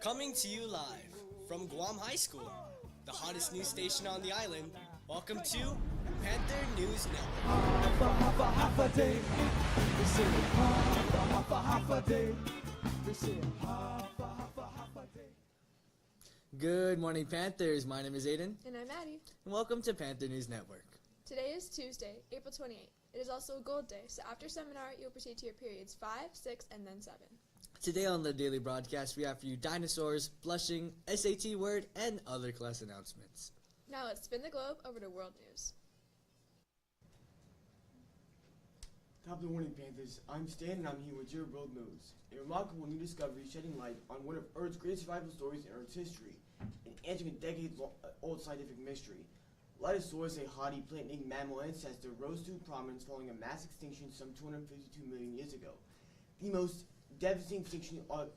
Coming to you live from Guam High School, the hottest news station on the island. Welcome to Panther News Network. Half a day. They say half a day. They say half a day. Good morning, Panthers. My name is Aiden, And I'm Maddie. and welcome to Panther News Network. Today is Tuesday, April 28th. It is also a gold day, so after seminar, you'll proceed to your periods 5, 6, and then 7. Today on the daily broadcast, we have for you dinosaurs, blushing, SAT word, and other class announcements. Now let's spin the globe over to world news. Top of the morning, Panthers. I'm Stan, and I'm here with your world news. A remarkable new discovery shedding light on one of Earth's greatest survival stories in Earth's history, and answering a decades-old scientific mystery. Lidosaurus, a hardy plant-eating mammal ancestor, rose to prominence following a mass extinction some 252 million years ago, the most devastating extinction our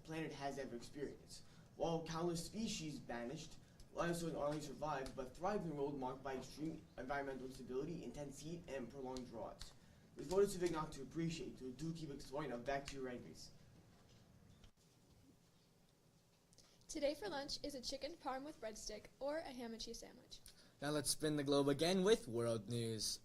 planet has ever experienced. While countless species vanished, Lidosaurs not only survived, but thrived in a world marked by extreme environmental instability, intense heat, and prolonged droughts. There's more specific not to appreciate, so do keep exploring. Now back to your rankings. Today for lunch is a chicken parm with breadstick or a ham and cheese sandwich. Now let's spin the globe again with world news.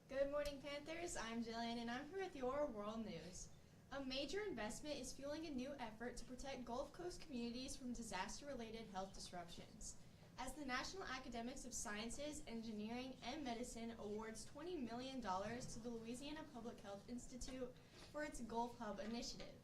Good morning, Panthers. I'm Jillian, and I'm here with your world news. A major investment is fueling a new effort to protect Gulf Coast communities from disaster-related health disruptions. As the National Academics of Sciences, Engineering, and Medicine awards $20 million to the Louisiana Public Health Institute for its Gulf Hub initiative.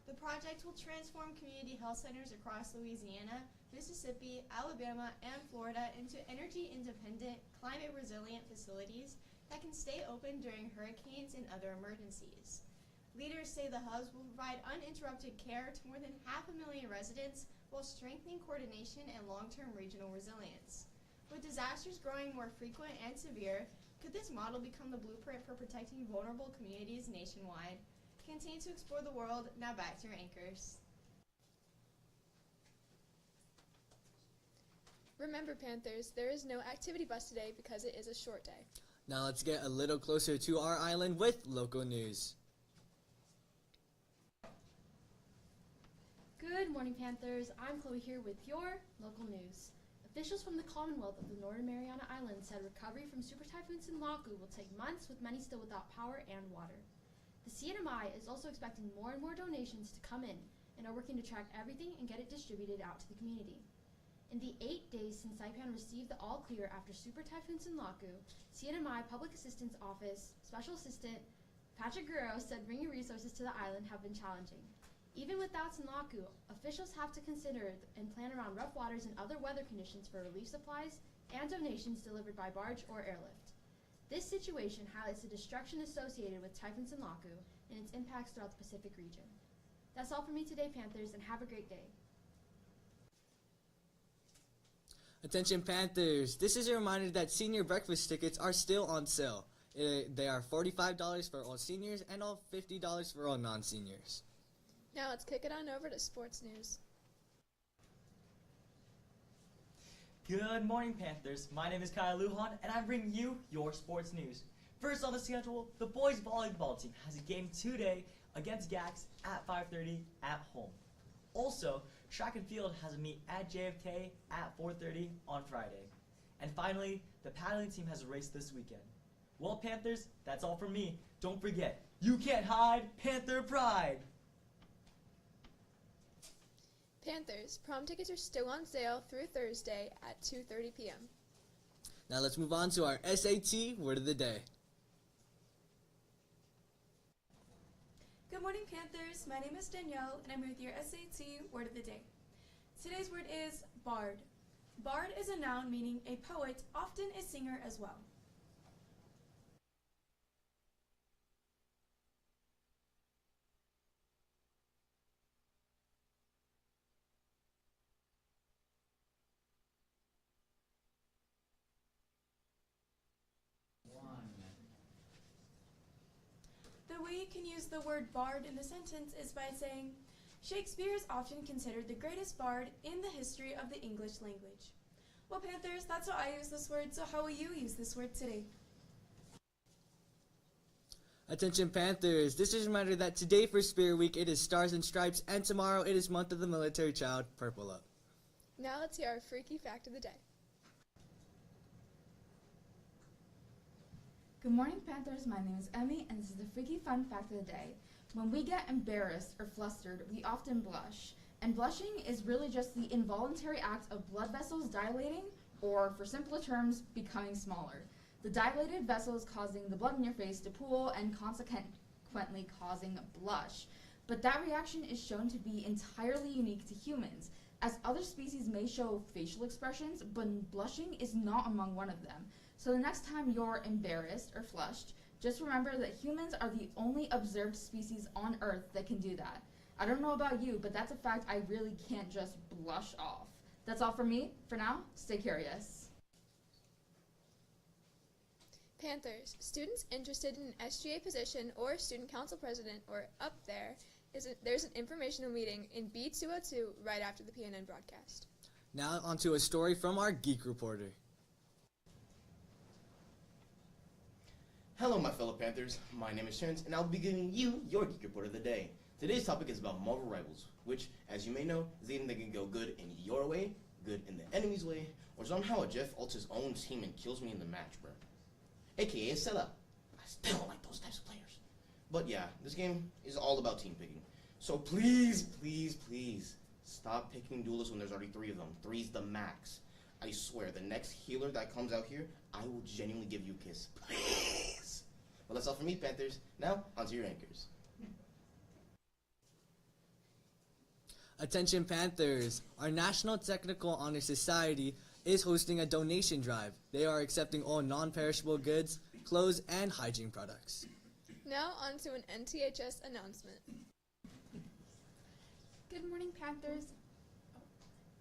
The project will transform community health centers across Louisiana, Mississippi, Alabama, and Florida into energy-independent, climate-resilient facilities that can stay open during hurricanes and other emergencies. Leaders say the hubs will provide uninterrupted care to more than 500,000 residents while strengthening coordination and long-term regional resilience. With disasters growing more frequent and severe, could this model become the blueprint for protecting vulnerable communities nationwide? Continue to explore the world. Now back to your anchors. Remember, Panthers, there is no activity bus today because it is a short day. Now let's get a little closer to our island with local news. Good morning, Panthers. I'm Chloe here with your local news. Officials from the Commonwealth of the Northern Mariana Islands said recovery from Super Typhoon Sinlaku will take months, with many still without power and water. The CNMI is also expecting more and more donations to come in and are working to track everything and get it distributed out to the community. In the 8 days since Saipan received the all clear after Super Typhoon Sinlaku, CNMI Public Assistance Office Special Assistant Patrick Guerrero said bringing resources to the island have been challenging. Even without Sinlaku, officials have to consider and plan around rough waters and other weather conditions for relief supplies and donations delivered by barge or airlift. This situation highlights the destruction associated with Typhoon Sinlaku and its impacts throughout the Pacific region. That's all for me today, Panthers, and have a great day. Attention Panthers, this is a reminder that senior breakfast tickets are still on sale. They are $45 for all seniors and all $50 for all non-seniors. Now let's kick it on over to sports news. Good morning, Panthers. My name is Kyle Lujan, and I'm bringing you your sports news. First on the schedule, the boys volleyball team has a game today against GAX at 5:30 at home. Also, track and field has a meet at JFK at 4:30 on Friday. And finally, the paddling team has a race this weekend. Well, Panthers, that's all from me. Don't forget, you can't hide Panther pride! Panthers, prom tickets are still on sale through Thursday at 2:30 p.m. Now let's move on to our SAT word of the day. Good morning, Panthers. My name is Danielle, and I'm here with your SAT word of the day. Today's word is bard. Bard is a noun meaning a poet, often a singer as well. The way you can use the word bard in a sentence is by saying, Shakespeare is often considered the greatest bard in the history of the English language. Well, Panthers, that's how I use this word, so how will you use this word today? Attention Panthers, this is a reminder that today for Spirit Week it is Stars and Stripes, and tomorrow it is Month of the Military Child, Purple Up. Now let's hear our freaky fact of the day. Good morning, Panthers. My name is Emmy, and this is the freaky fun fact of the day. When we get embarrassed or flustered, we often blush. And blushing is really just the involuntary act of blood vessels dilating, or for simpler terms, becoming smaller. The dilated vessels causing the blood in your face to pool and consequently causing blush. But that reaction is shown to be entirely unique to humans, as other species may show facial expressions, but blushing is not among one of them. So the next time you're embarrassed or flushed, just remember that humans are the only observed species on Earth that can do that. I don't know about you, but that's a fact I really can't just blush off. That's all from me. For now, stay curious. Panthers, students interested in an SGA position or student council president or up there, there's an informational meeting in B202 right after the PNN broadcast. Now onto a story from our Geek Reporter. Hello, my fellow Panthers. My name is Terrence, and I'll be giving you your Geek Report of the day. Today's topic is about Marvel Rivals, which, as you may know, is either they can go good in your way, good in the enemy's way, or somehow a Jeff ults his own team and kills me in the match, bro. AKA a sellout. I still don't like those types of players. But yeah, this game is all about team picking. So please, please, please, stop picking duelists when there's already 3 of them. 3's the max. I swear, the next healer that comes out here, I will genuinely give you a kiss. Please. Well, that's all from me, Panthers. Now, onto your anchors. Attention Panthers, our National Technical Honor Society is hosting a donation drive. They are accepting all non-perishable goods, clothes, and hygiene products. Now on to an NTHS announcement. Good morning, Panthers.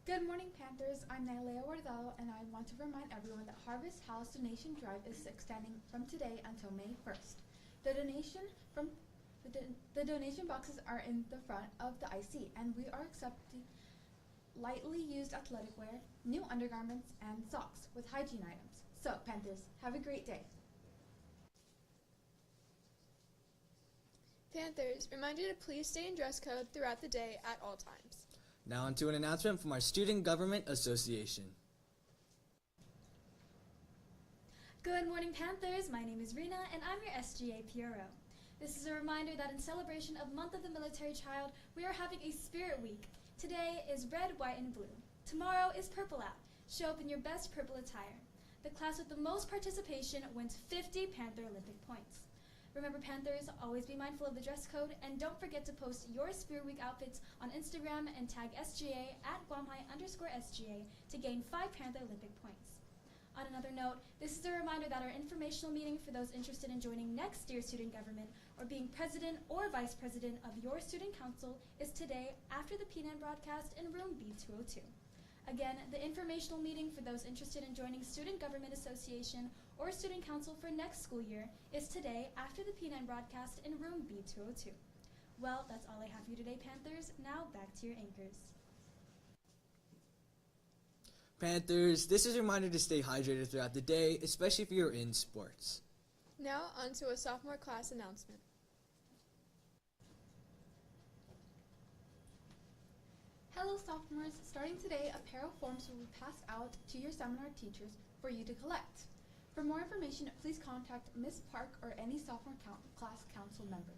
Good morning, Panthers. I'm Nailea Wardell, and I want to remind everyone that Harvest House Donation Drive is extending from today until May 1st. The donation boxes are in the front of the IC, and we are accepting lightly used athletic wear, new undergarments, and socks with hygiene items. So, Panthers, have a great day. Panthers, remind you to please stay in dress code throughout the day at all times. Now onto an announcement from our Student Government Association. Good morning, Panthers. My name is Rena, and I'm your SGA PRO. This is a reminder that in celebration of Month of the Military Child, we are having a Spirit Week. Today is red, white, and blue. Tomorrow is Purple Out. Show up in your best purple attire. The class with the most participation wins 50 Panther Olympic points. Remember, Panthers, always be mindful of the dress code, and don't forget to post your Spirit Week outfits on Instagram and tag SGA at @GuamHigh_SGA to gain 5 Panther Olympic points. On another note, this is a reminder that our informational meeting for those interested in joining next year's student government or being president or vice president of your student council is today after the PNN broadcast in room B202. Again, the informational meeting for those interested in joining Student Government Association or Student Council for next school year is today after the PNN broadcast in room B202. Well, that's all I have for you today, Panthers. Now back to your anchors. Panthers, this is a reminder to stay hydrated throughout the day, especially if you're in sports. Now on to a sophomore class announcement. Hello, sophomores. Starting today, apparel forms will be passed out to your seminar teachers for you to collect. For more information, please contact Ms. Park or any sophomore class council member.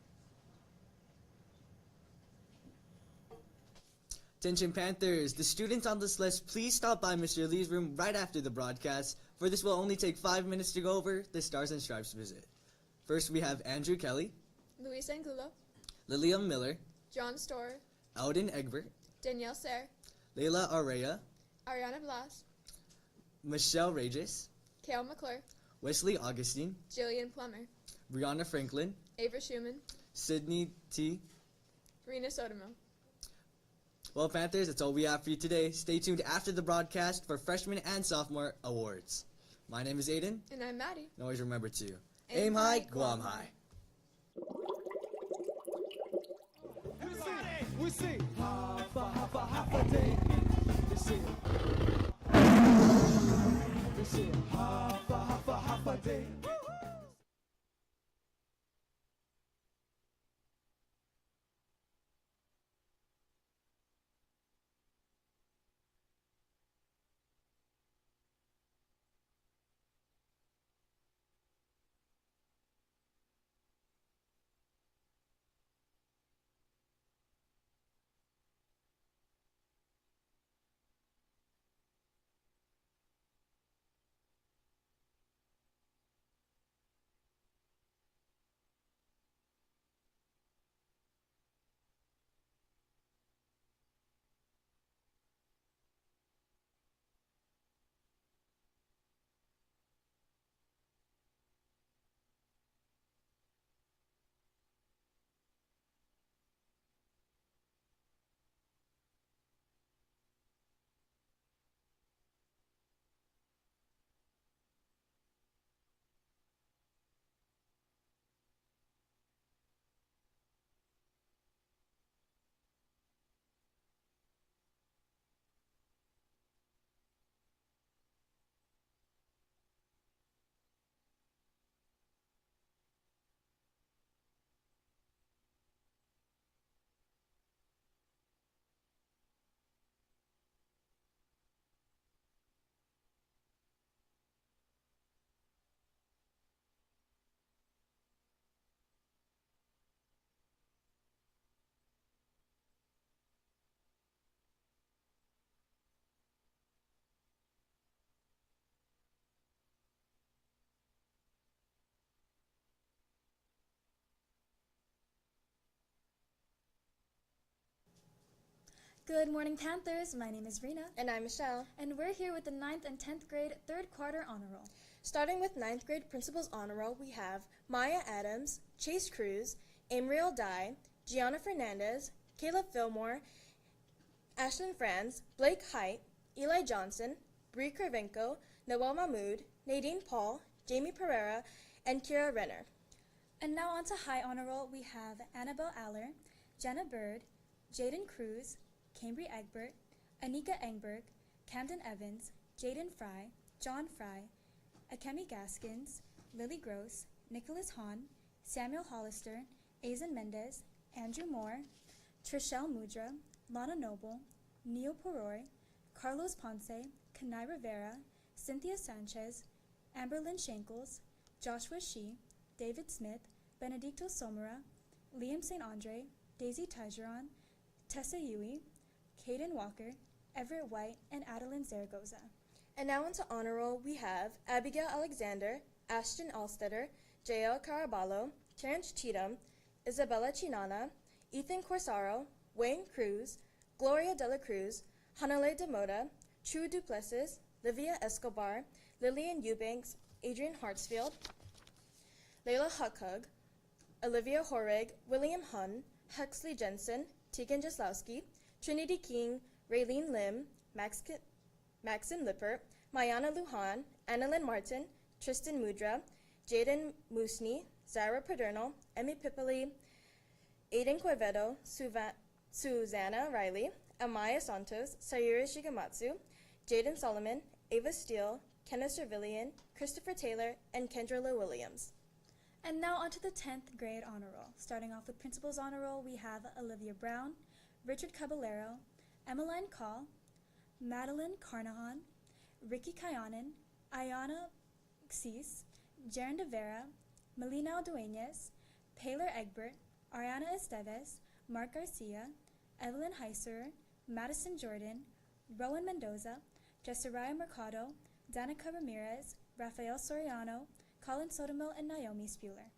Attention Panthers, the students on this list, please stop by Mr. Lee's room right after the broadcast, for this will only take 5 minutes to go over the Stars and Stripes visit. First, we have Andrew Kelly, Luis Angulo, Lilium Miller, John Storer, Eldon Egbert, Danielle Serre, Leila Araya, Ariana Blas, Michelle Regis, Kale McClure, Wesley Augustine, Jillian Plummer, Brianna Franklin, Ava Schumann, Sydney T. Rena Sotomo. Well, Panthers, that's all we have for you today. Stay tuned after the broadcast for freshman and sophomore awards. My name is Aiden. And I'm Maddie. And always remember to aim high, Guam high. Everybody, we sing half a day. They sing. They sing half a day. Good morning, Panthers. My name is Rena. And I'm Michelle. And we're here with the 9th and 10th grade third quarter honor roll. Starting with 9th grade Principal's Honor Roll, we have Maya Adams, Chase Cruz, Amriel Dye, Gianna Fernandez, Caleb Fillmore, Ashlyn Franz, Blake Height, Eli Johnson, Bree Kravенko, Noel Mahmood, Nadine Paul, Jamie Pereira, and Kira Renner. And now on to high honor roll, we have Annabelle Aller, Jenna Bird, Jaden Cruz, Cambry Egbert, Anika Engberg, Camden Evans, Jaden Fry, John Fry, Akemi Gaskins, Lily Gross, Nicholas Hahn, Samuel Hollister, Aizen Mendez, Andrew Moore, Trishelle Mudra, Lana Noble, Neil Poroy, Carlos Ponce, Kanai Rivera, Cynthia Sanchez, Amberlyn Shankles, Joshua Shee, David Smith, Benedicto Somera, Liam St. Andre, Daisy Tigeron, Tessa Huey, Caden Walker, Everett White, and Adeline Zaragoza. And now into Honor Roll, we have Abigail Alexander, Ashton Alstetter, J.L. Caraballo, Terrence Cheatham, Isabella Chinana, Ethan Corsaro, Wayne Cruz, Gloria De La Cruz, Hanale DeMota, True Duplessis, Livia Escobar, Lillian Eubanks, Adrian Hartsfield, Layla Huckhug, Olivia Horrig, William Hunn, Huxley Jensen, Tegan Jaslowski, Trinity King, Raylene Lim, Maxim Lippert, Mayana Lujan, Annalyn Martin, Tristan Mudra, Jaden Musni, Zara Paderno, Emmy Pipoli, Aiden Corvedo, Susanna Riley, Amaya Santos, Sayuri Shigematsu, Jaden Solomon, Ava Steele, Kenneth Servillian, Christopher Taylor, and Kendra Lowe Williams. And now onto the 10th grade honor roll. Starting off with Principal's honor roll, we have Olivia Brown, Richard Caballero, Emmeline Call, Madeline Carnahan, Ricky Kayanen, Ayana Xis, Jaren De Vera, Melina Dueñez, Paylor Egbert, Ariana Esteves, Mark Garcia, Evelyn Heiser, Madison Jordan, Rowan Mendoza, Jessariah Mercado, Danica Ramirez, Rafael Soriano, Colin Sotomayor, and Naomi Spuler.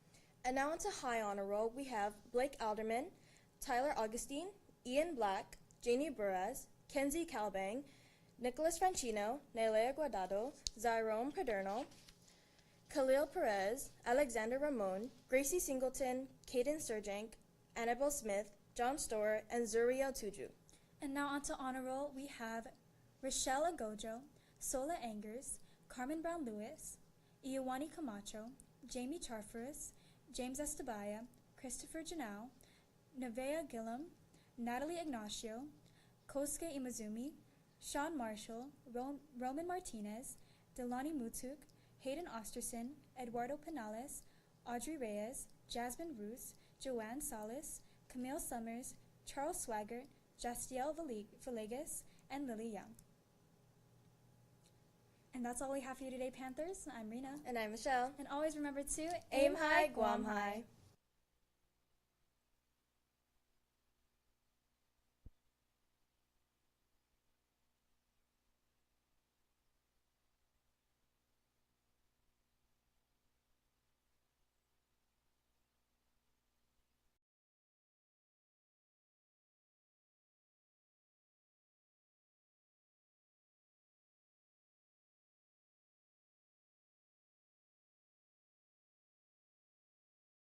And now into High Honor Roll, we have Blake Alderman, Tyler Augustine, Ian Black, Janie Burraz, Kenzie Calbang, Nicholas Franchino, Nelea Guardado, Zyrome Paderno, Khalil Perez, Alexander Ramon, Gracie Singleton, Caden Serjank, Annabelle Smith, John Storer, and Zuriel Tuju. And now onto honor roll, we have Rochelle Agojo, Sola Angers, Carmen Brown Lewis, Iowani Camacho, Jamie Charfurus, James Estabaya, Christopher Janau, Nevea Gillum, Natalie Ignacio, Kosuke Imazumi, Sean Marshall, Roman Martinez, Delani Mutuk, Hayden Osterson, Eduardo Penales, Audrey Reyes, Jasmine Roos, Joanne Salas, Camille Summers, Charles Swaggart, Jastiel Villegas, and Lily Young. And that's all we have for you today, Panthers. I'm Rena. And I'm Michelle. And always remember to aim high, Guam high.